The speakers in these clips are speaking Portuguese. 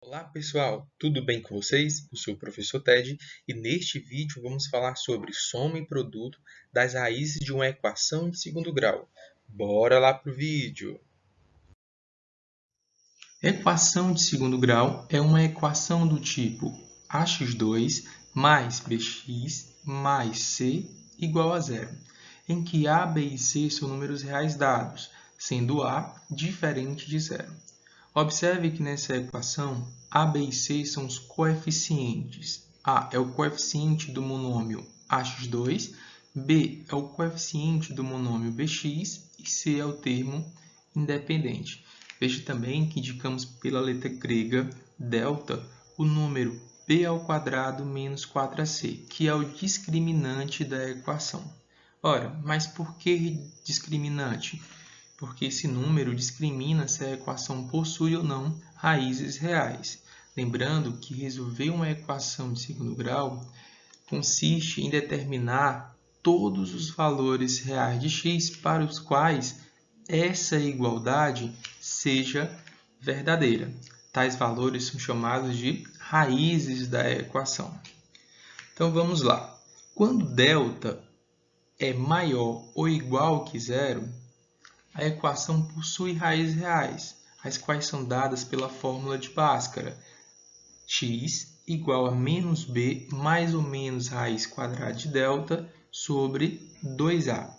Olá pessoal, tudo bem com vocês? Eu sou o professor Ted e neste vídeo vamos falar sobre soma e produto das raízes de uma equação de segundo grau. Bora lá para o vídeo! Equação de segundo grau é uma equação do tipo ax2 mais bx mais c igual a zero, em que a, b e c são números reais dados, sendo a diferente de zero. Observe que nessa equação, a, b e c são os coeficientes. A é o coeficiente do monômio ax2, b é o coeficiente do monômio bx e c é o termo independente. Veja também que indicamos pela letra grega delta o número b² menos 4ac, que é o discriminante da equação. Ora, mas por que discriminante? Porque esse número discrimina se a equação possui ou não raízes reais. Lembrando que resolver uma equação de segundo grau consiste em determinar todos os valores reais de x para os quais essa igualdade seja verdadeira. Tais valores são chamados de raízes da equação. Então vamos lá. Quando delta é maior ou igual que zero, a equação possui raízes reais, as quais são dadas pela fórmula de Bhaskara. X igual a menos b mais ou menos raiz quadrada de delta sobre 2a.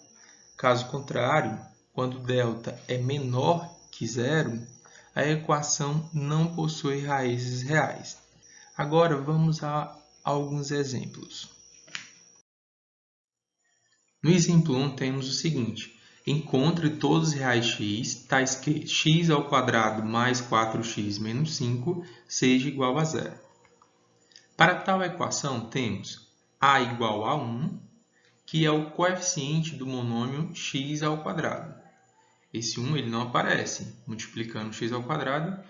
Caso contrário, quando delta é menor que zero, a equação não possui raízes reais. Agora vamos a alguns exemplos. No exemplo 1 temos o seguinte: encontre todos os reais x, tais que x² mais 4x menos 5 seja igual a zero. Para tal equação, temos a igual a 1, que é o coeficiente do monômio x². Esse 1 ele não aparece multiplicando x²,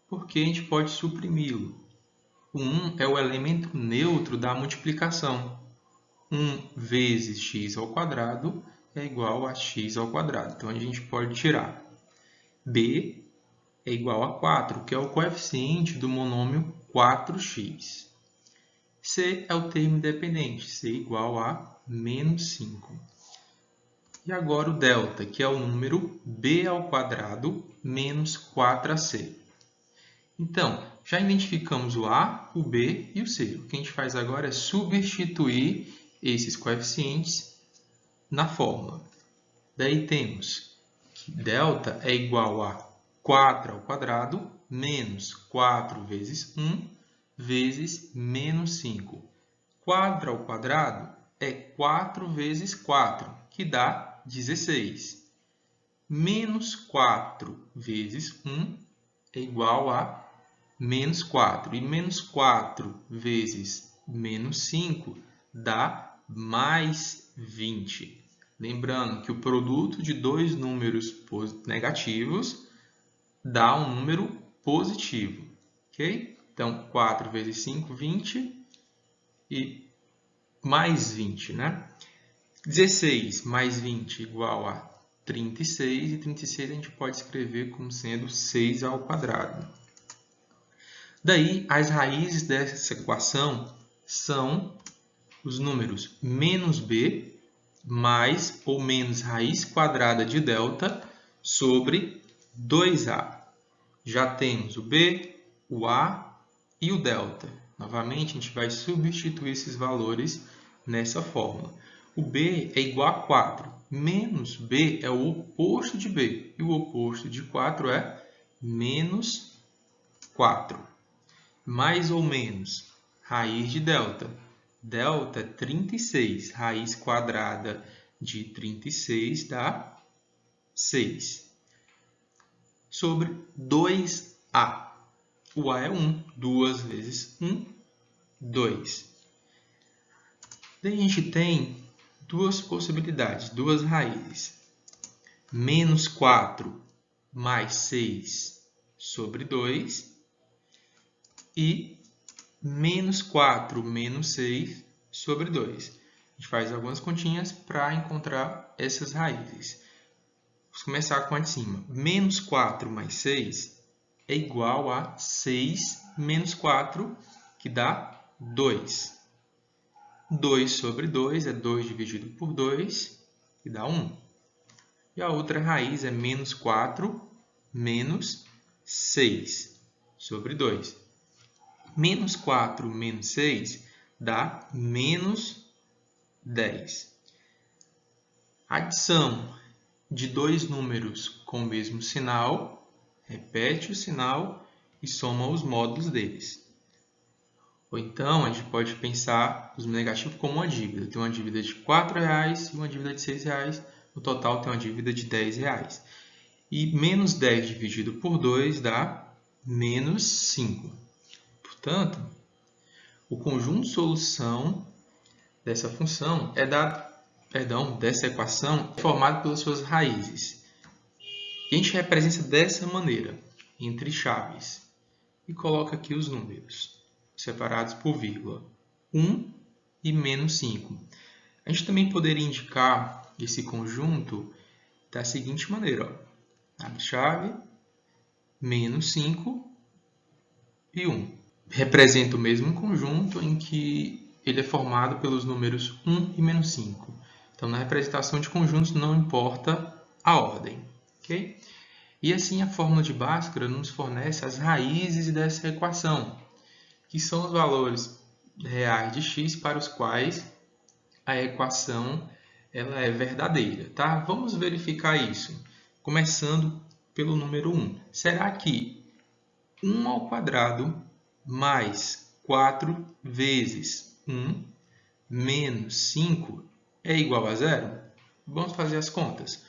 porque a gente pode suprimi-lo. O 1 é o elemento neutro da multiplicação. 1 vezes x² é igual a x². Então, a gente pode tirar. b é igual a 4, que é o coeficiente do monômio 4x. c é o termo independente, c igual a menos 5. E agora o delta, que é o número b² menos 4ac. Então, já identificamos o a, o b e o c. O que a gente faz agora é substituir esses coeficientes na fórmula. Daí temos que delta é igual a 4² menos 4 vezes 1 vezes menos 5. 4² é 4 vezes 4, que dá 16. Menos 4 vezes 1 é igual a menos 4. E menos 4 vezes menos 5 dá mais 20. Lembrando que o produto de dois números negativos dá um número positivo. Ok? Então, 4 vezes 5, 20 e mais 20, né? 16 mais 20 igual a 36, e 36 a gente pode escrever como sendo 6². Daí, as raízes dessa equação são os números menos b mais ou menos raiz quadrada de delta sobre 2a. Já temos o b, o a e o delta. Novamente, a gente vai substituir esses valores nessa fórmula. O b é igual a 4. Menos b é o oposto de b. E o oposto de 4 é menos 4. Mais ou menos raiz de delta. Delta é 36. Raiz quadrada de 36 dá 6. Sobre 2a. O a é 1. 2 vezes 1, 2. Daí a gente tem duas possibilidades, duas raízes. Menos 4 mais 6 sobre 2 e menos 4 menos 6 sobre 2. A gente faz algumas continhas para encontrar essas raízes. Vamos começar com a de cima. Menos 4 mais 6 é igual a 6 menos 4, que dá 2. 2 sobre 2 é 2 dividido por 2, que dá 1. E a outra raiz é menos 4 menos 6 sobre 2. Menos 4 menos 6 dá menos 10. Adição de dois números com o mesmo sinal, repete o sinal e soma os módulos deles. Ou então, a gente pode pensar os negativos como uma dívida. Tem uma dívida de R$ 4,00 e uma dívida de R$ 6,00. No total, tem uma dívida de R$ 10,00. E menos 10 dividido por 2 dá menos 5. Portanto, o conjunto de solução dessa função dessa equação é formado pelas suas raízes. E a gente representa dessa maneira, entre chaves. E coloca aqui os números, separados por vírgula. 1 e menos 5. A gente também poderia indicar esse conjunto da seguinte maneira. Ó. Abre chave, menos 5 e 1. Representa o mesmo conjunto em que ele é formado pelos números 1 e menos 5. Então, na representação de conjuntos, não importa a ordem. Okay? E assim, a fórmula de Bhaskara nos fornece as raízes dessa equação, que são os valores reais de x para os quais a equação ela é verdadeira. Tá? Vamos verificar isso, começando pelo número 1. Será que 1 ao quadrado mais 4 vezes 1 menos 5 é igual a 0? Vamos fazer as contas.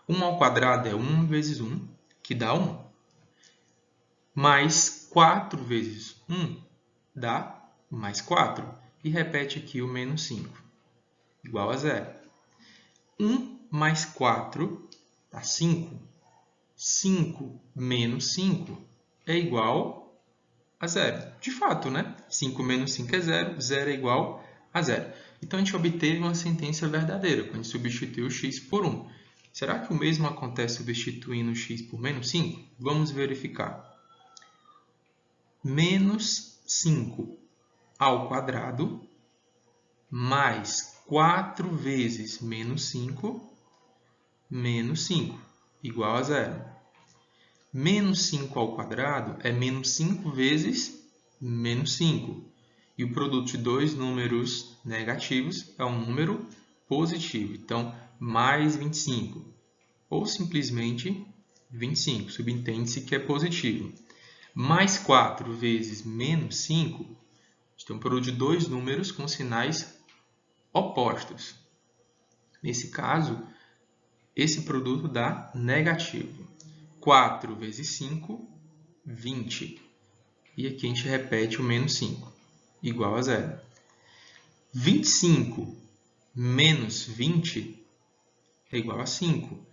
1 ao quadrado é 1 vezes 1, que dá 1. Mais 4 vezes 1 dá mais 4. E repete aqui o menos 5, igual a 0. 1 mais 4 dá 5. 5 menos 5 é igual a 0. De fato, né? 5 menos 5 é 0, 0 é igual a 0. Então, a gente obteve uma sentença verdadeira, quando a gente substituiu o x por 1. Será que o mesmo acontece substituindo o x por menos 5? Vamos verificar. Menos 5 ao quadrado mais 4 vezes menos 5, igual a 0. Menos 5 ao quadrado é menos 5 vezes menos 5. E o produto de dois números negativos é um número positivo. Então, mais 25. Ou simplesmente 25. Subentende-se que é positivo. Mais 4 vezes menos 5. A gente tem um produto de dois números com sinais opostos. Nesse caso, esse produto dá negativo. 4 vezes 5, 20. E aqui a gente repete o menos 5, igual a 0. 25 menos 20 é igual a 5.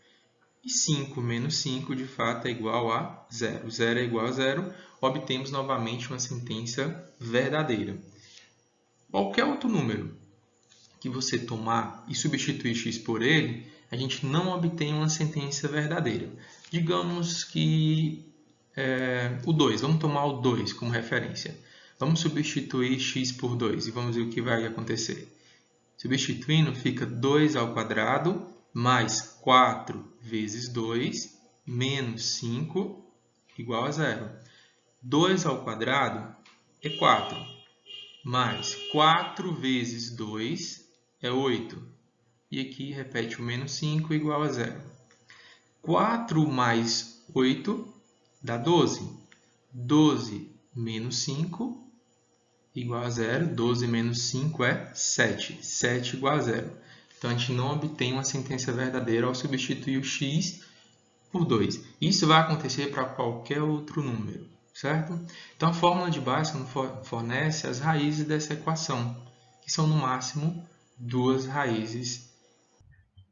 E 5 menos 5, de fato, é igual a 0. 0 é igual a 0. Obtemos novamente uma sentença verdadeira. Qualquer outro número que você tomar e substituir x por ele, a gente não obtém uma sentença verdadeira. Digamos que o 2, vamos tomar o 2 como referência. Vamos substituir x por 2 e vamos ver o que vai acontecer. Substituindo, fica 2 ao quadrado mais 4 vezes 2 menos 5 igual a 0. 2 ao quadrado é 4, mais 4 vezes 2 é 8. E aqui repete o menos 5 igual a 0. 4 mais 8 dá 12. 12 menos 5 igual a 0. 12 menos 5 é 7. 7 igual a 0. Então, a gente não obtém uma sentença verdadeira ao substituir o x por 2. Isso vai acontecer para qualquer outro número, certo? Então, a fórmula de Bhaskara fornece as raízes dessa equação, que são, no máximo, duas raízes.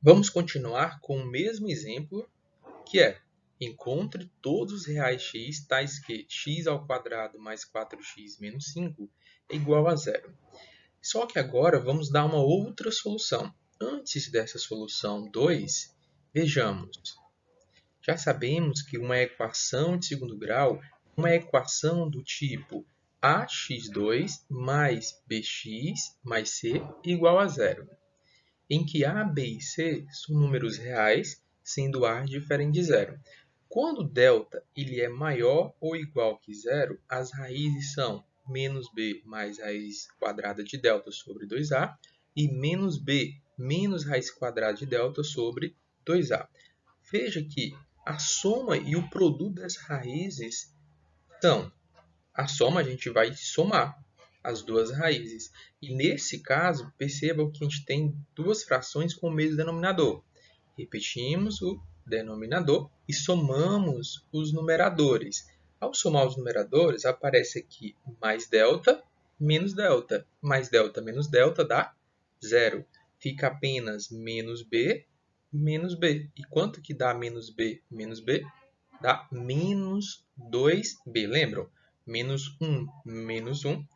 Vamos continuar com o mesmo exemplo, que é: encontre todos os reais x tais que x ao quadrado mais 4x menos 5 é igual a 0. Só que agora vamos dar uma outra solução. Antes dessa solução 2, vejamos. Já sabemos que uma equação de segundo grau é uma equação do tipo ax2 mais bx mais c igual a zero, em que a, b e c são números reais, sendo a diferente de zero. Quando delta ele é maior ou igual que zero, as raízes são menos b mais raiz quadrada de delta sobre 2a e menos b menos raiz quadrada de delta sobre 2a. Veja que a soma e o produto das raízes são... A soma a gente vai somar as duas raízes. E nesse caso, percebam que a gente tem duas frações com o mesmo denominador. Repetimos o denominador e somamos os numeradores. Ao somar os numeradores, aparece aqui mais delta menos delta. Mais delta menos delta dá zero. Fica apenas menos b menos b. E quanto que dá menos b menos b? Dá menos 2b. Lembram? Menos 1 menos 1.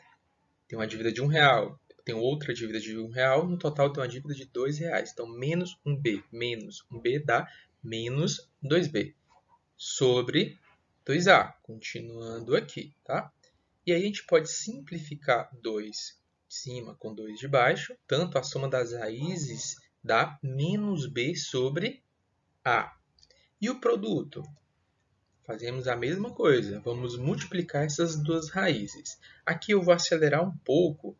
Tem uma dívida de R$1. Tem outra dívida de R$1. No total, tem uma dívida de R$2. Então, menos 1b menos 1b dá menos 2b sobre 2a. Continuando aqui, tá? E aí, a gente pode simplificar 2 de cima com 2 de baixo. Tanto a soma das raízes dá menos b sobre a. E o produto? Fazemos a mesma coisa. Vamos multiplicar essas duas raízes. Aqui eu vou acelerar um pouco,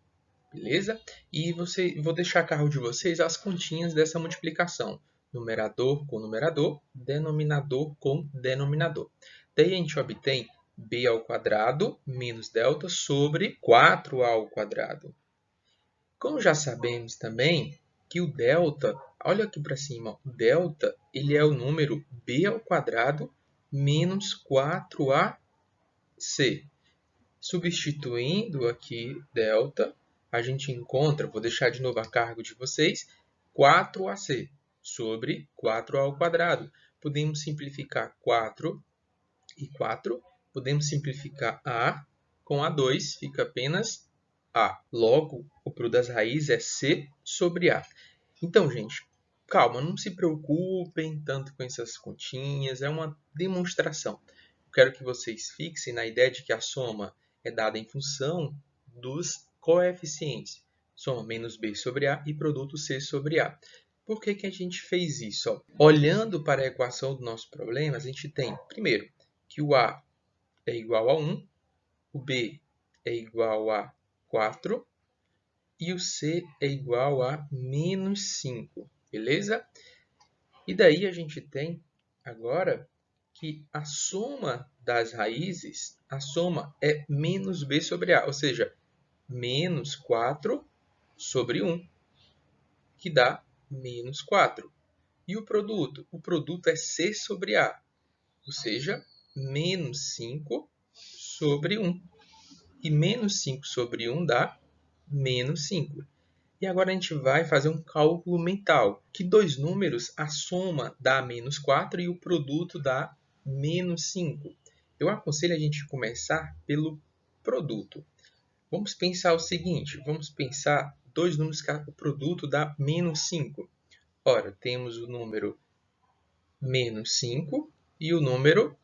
beleza? E vou deixar a cargo de vocês as continhas dessa multiplicação. Numerador com numerador, denominador com denominador. Daí a gente obtém b ao quadrado menos delta sobre 4a ao quadrado. Como já sabemos também que o delta, olha aqui para cima, o delta ele é o número b ao quadrado menos 4ac. Substituindo aqui delta, a gente encontra, vou deixar de novo a cargo de vocês, 4ac sobre 4a ao quadrado. Podemos simplificar 4 e 4. Podemos simplificar a com a2, fica apenas a. Logo, o produto das raízes é c sobre a. Então, gente, calma, não se preocupem tanto com essas continhas, é uma demonstração. Eu quero que vocês fixem na ideia de que a soma é dada em função dos coeficientes. Soma menos b sobre a e produto c sobre a. Por que que a gente fez isso? Olhando para a equação do nosso problema, a gente tem, primeiro, que o a é igual a 1, o b é igual a 4 e o c é igual a menos 5. Beleza? E daí a gente tem agora que a soma das raízes, a soma é menos b sobre a, ou seja, menos 4 sobre 1, que dá menos 4. E o produto? O produto é c sobre a, ou seja, menos 5 sobre 1. E menos 5 sobre 1 dá menos 5. E agora a gente vai fazer um cálculo mental. Que dois números, a soma dá menos 4 e o produto dá menos 5. Eu aconselho a gente começar pelo produto. Vamos pensar o seguinte, vamos pensar dois números que o produto dá menos 5. Ora, temos o número menos 5 e o número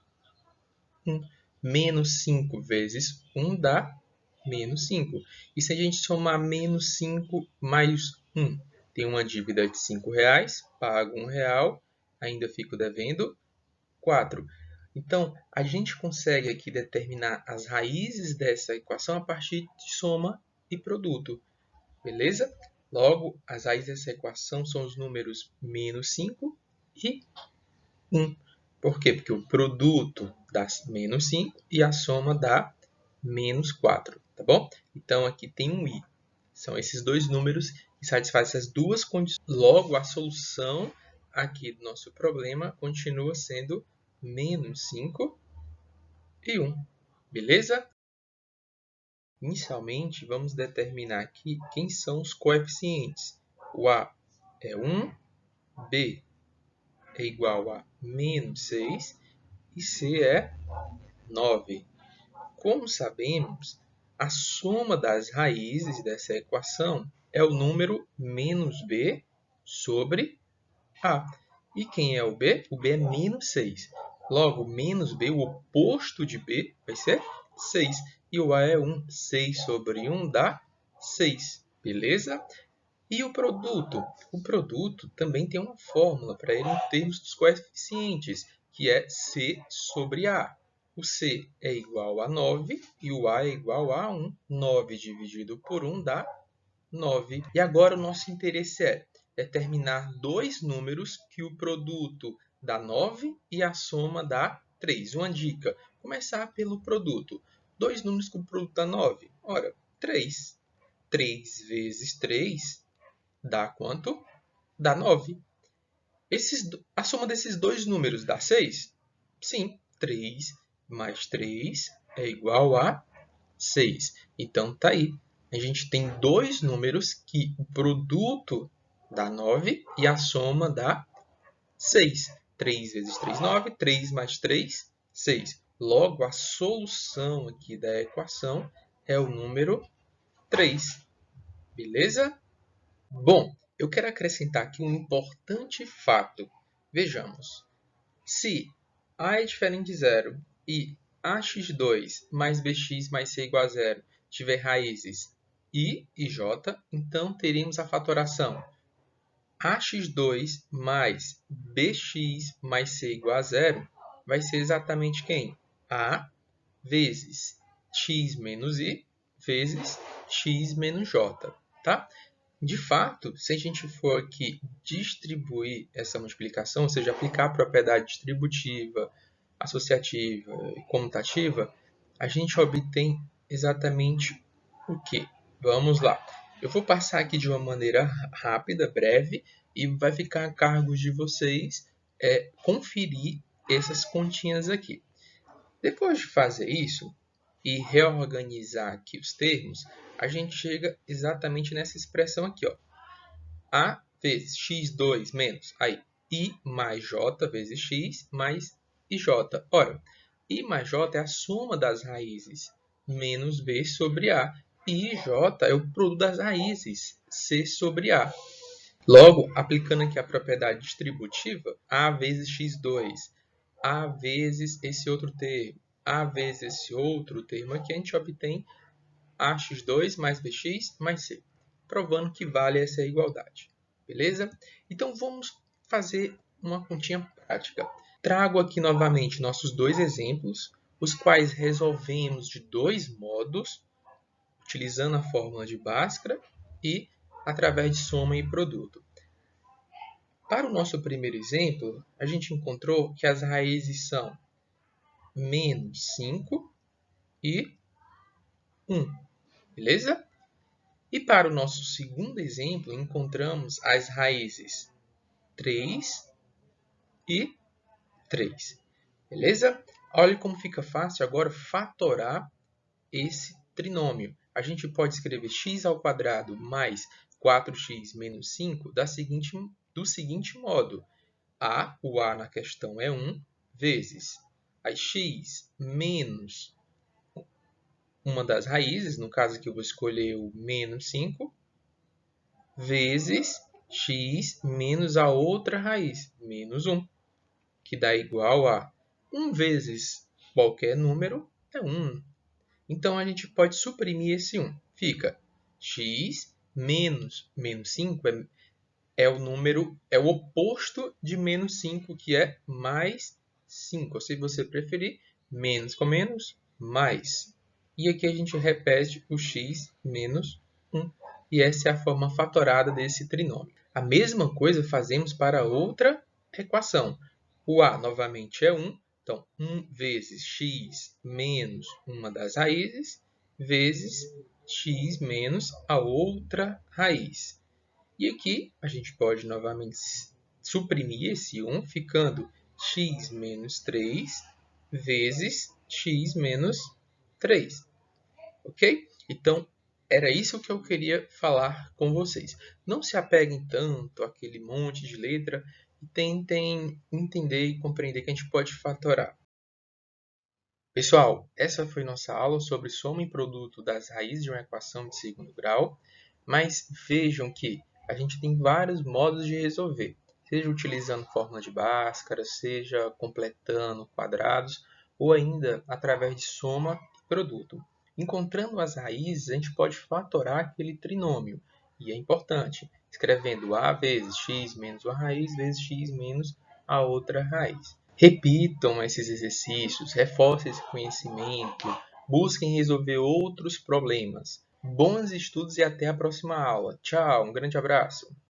1. Menos 5 vezes 1 dá menos 5. E se a gente somar menos 5 mais 1? Tem uma dívida de R$5, pago R$1, ainda fico devendo 4. Então, a gente consegue aqui determinar as raízes dessa equação a partir de soma e produto. Beleza? Logo, as raízes dessa equação são os números menos 5 e 1. Por quê? Porque o produto dá menos 5 e a soma dá menos 4. Tá bom? Então, aqui tem um i. São esses dois números que satisfazem essas duas condições. Logo, a solução aqui do nosso problema continua sendo menos 5 e 1. Beleza? Inicialmente, vamos determinar aqui quem são os coeficientes. O a é 1, b é igual a menos 6 e c é 9. Como sabemos, a soma das raízes dessa equação é o número menos b sobre a. E quem é o b? O b é menos 6. Logo, menos b, o oposto de b, vai ser 6. e o A é 1. 6 sobre 1 dá 6, beleza? E o produto? O produto também tem uma fórmula para ele em termos dos coeficientes, que é C sobre A. O C é igual a 9 e o A é igual a 1. 9 dividido por 1 dá 9. E agora o nosso interesse é determinar dois números que o produto dá 9 e a soma dá 3. Uma dica, começar pelo produto. Dois números que o produto dá 9. Ora, 3. 3 vezes 3 dá quanto? Dá 9. A soma desses dois números dá 6? Sim, 3 mais 3 é igual a 6. Então, tá aí. A gente tem dois números que o produto dá 9 e a soma dá 6. 3 vezes 3, 9. 3 mais 3, 6. Logo, a solução aqui da equação é o número 3. Beleza? Bom, eu quero acrescentar aqui um importante fato. Vejamos. Se A é diferente de zero e ax2 mais bx mais c igual a zero tiver raízes I e j, então teremos a fatoração ax2 mais bx mais c igual a zero vai ser exatamente quem? A vezes x menos i vezes x menos j. Tá? De fato, se a gente for aqui distribuir essa multiplicação, ou seja, aplicar a propriedade distributiva, associativa e comutativa, a gente obtém exatamente o quê? Vamos lá. Eu vou passar aqui de uma maneira rápida, breve, e vai ficar a cargo de vocês conferir essas continhas aqui. Depois de fazer isso e reorganizar aqui os termos, a gente chega exatamente nessa expressão aqui, ó. A vezes x2 menos aí I mais j vezes x mais ij. Ora, I mais j é a soma das raízes menos b sobre a. E ij é o produto das raízes c sobre a. Logo, aplicando aqui a propriedade distributiva, a vezes x2, a vezes esse outro termo, a vezes esse outro termo aqui, a gente obtém ax2 mais bx mais c, provando que vale essa igualdade. Beleza? Então, vamos fazer uma continha prática. Trago aqui novamente nossos dois exemplos, os quais resolvemos de dois modos, utilizando a fórmula de Bhaskara e através de soma e produto. Para o nosso primeiro exemplo, a gente encontrou que as raízes são menos 5 e 1. Beleza? E para o nosso segundo exemplo, encontramos as raízes 3 e 3. Beleza? Olha como fica fácil agora fatorar esse trinômio. A gente pode escrever x ao quadrado mais 4x menos 5 do seguinte modo. O A na questão é 1, vezes a x menos uma das raízes, no caso aqui eu vou escolher o menos 5, vezes x menos a outra raiz, menos 1, que dá igual a 1 vezes qualquer número é 1. Então, a gente pode suprimir esse 1. Fica x menos 5 é o número, é o oposto de menos 5, que é mais 5. Ou se você preferir, menos com menos, mais. E aqui a gente repete o x menos 1. E essa é a forma fatorada desse trinômio. A mesma coisa fazemos para outra equação. O A novamente é 1. Então, 1 vezes x menos uma das raízes, vezes x menos a outra raiz. E aqui a gente pode novamente suprimir esse 1, ficando x menos 3 vezes x menos 3. Ok? Então, era isso que eu queria falar com vocês. Não se apeguem tanto àquele monte de letra e tentem entender e compreender que a gente pode fatorar. Pessoal, essa foi nossa aula sobre soma e produto das raízes de uma equação de segundo grau, mas vejam que a gente tem vários modos de resolver, seja utilizando fórmula de Bhaskara, seja completando quadrados, ou ainda através de soma e produto. Encontrando as raízes, a gente pode fatorar aquele trinômio. E é importante, escrevendo a vezes x menos a raiz vezes x menos a outra raiz. Repitam esses exercícios, reforcem esse conhecimento, busquem resolver outros problemas. Bons estudos e até a próxima aula. Tchau, um grande abraço.